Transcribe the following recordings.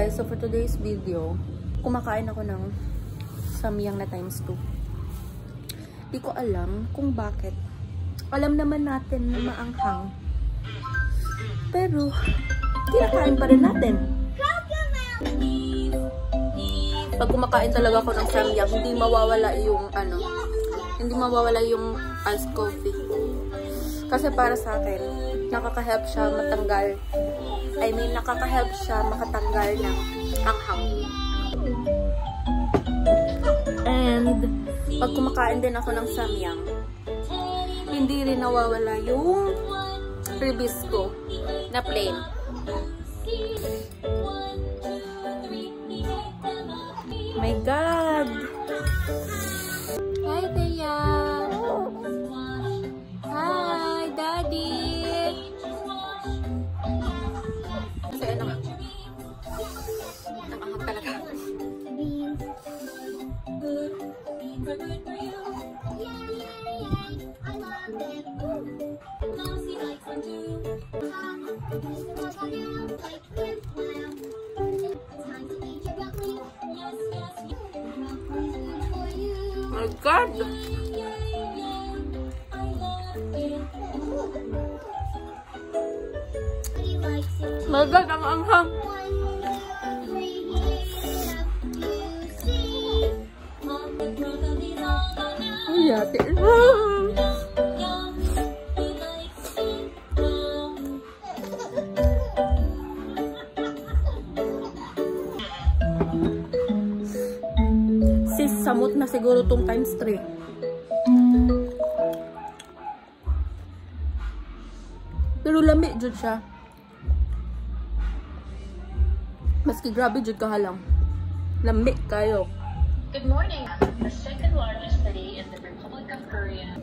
guys, so for today's video, kumakain ako ng samyang na times 2. Di ko alam kung bakit. Alam naman natin na maanghang. Pero, kinakain pa rin natin. Pag kumakain talaga ako ng samyang, hindi mawawala yung hindi mawawala yung iced coffee. Kasi para sa akin, nakaka-help siya matanggal. Nakaka-help siya makatanggal ng anghang. And, pag kumakain din ako ng samyang, hindi rin nawawala yung ribisco na plain. My God! Hi, Thea! Hi, Daddy! So, ano nga? Nakahag talaga. My God! My God, ang anghang! Ay, ate. Samot na siguro tong times 3. Pero lami jud siya. Maski grabe jud kahalang. Lami kayo. Good morning. The second largest city in the Republic of Korea.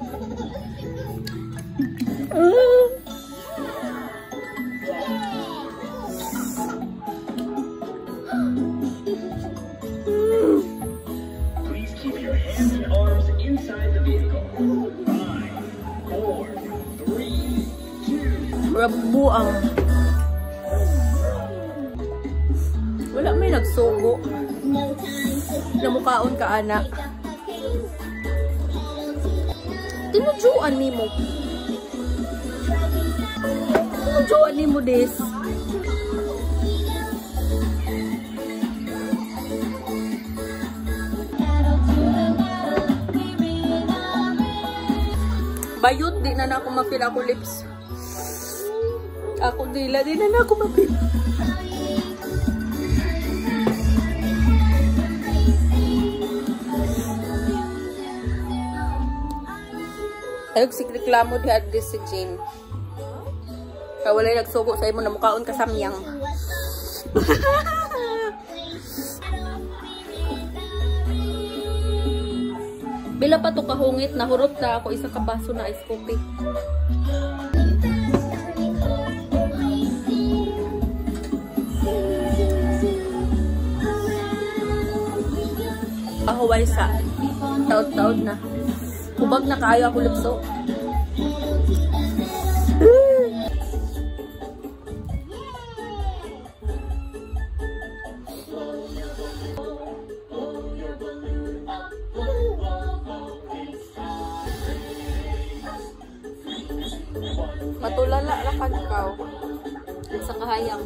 Rabuang. Wala may nagsugo. Namukaon ka, anak. Tinujuan ni mo. Tinujuan ni mo, des. Bayot, di na ako ma-feel ako lips. Ako dila, di na ako ma-feel. Ayog si reklamo di adres si Jane. Kaya wala'y nagsugo sa imo na mukaon ka samyang. Bila pa to kahungit, nahurot na ako isang kabaso na ice coffee. Ahuway sa taod-taod na. Hubag na kaayo ako lipso. Matulala rakan ikaw sa kahayang.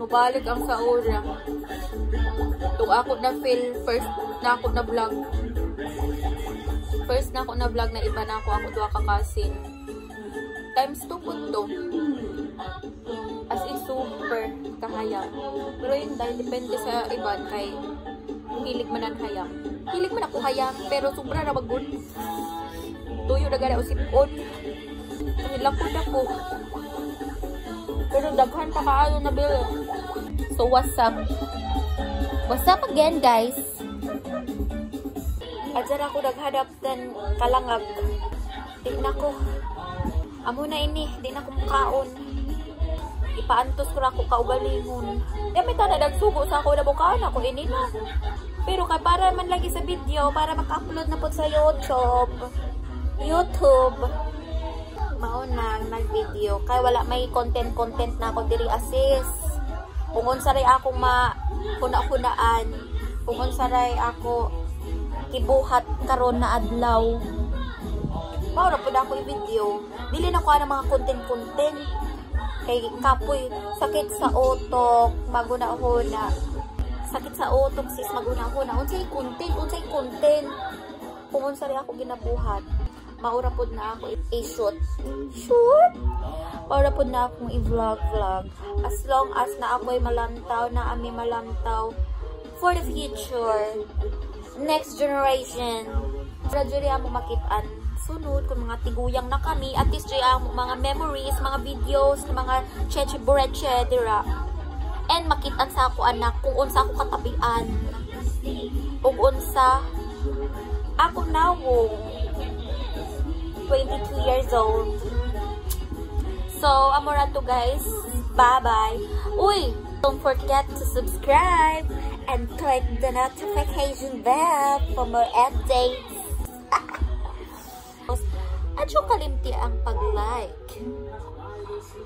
Mabalik ang saura. Tung ako na feel first na ako na vlog. First na ako na vlog na iba na ako duha ka kasin. Times 2 po to. As in super kahayang. Pero yun dahil depende sa iban kay hilig man ang hayang. Hilig man ako hayang pero sobra na bagun. Tuyo na gana usipon. Hilapod ako. Pero daghan pa kaano na bil. So what's up? What's up again, guys? Adyan ako naghanap ng kalangag. Di na ko. Amo na ini. Di na ko mukaon. Ipaantos ko na ako kaugalingon. Di may tanda nagsugo sa ako na mukaon ako ini na. Pero kay para man lagi sa video, para maka-upload na po sa YouTube. Maunang nag-video. Kaya wala may content na ako diri assist. Kung unsaray akong huna-hunaan, kung unsaray ako ibuhat karon na adlaw. Maura po na ako i-video. Dili na ko ng mga content-content. Kay kapoy, sakit sa utok, maguna-huna. Sakit sa utok, sis, maguna-huna. Unsay content. Kung unsay ako ginabuhat, maura po na ako i-shoot. Shoot? Maura po na akong i-vlog. As long as na ako'y malantaw, na ami malantaw for the future. Next generation. Gradually mo makitaan sunod kung mga tiguyang na kami at least ang mga memories, mga videos, mga cheche-bureche, dira. And makitaan sa ako anak kung unsa ako katabian. Ug unsa ako nawong 22 years old. So, amora to guys. Bye-bye. Uy, don't forget to subscribe and click the notification bell for more updates. At yung kalimti ang pag-like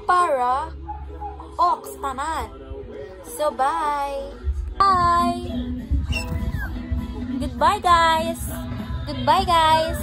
para ox tanan. So, bye! Bye! Goodbye, guys! Goodbye, guys!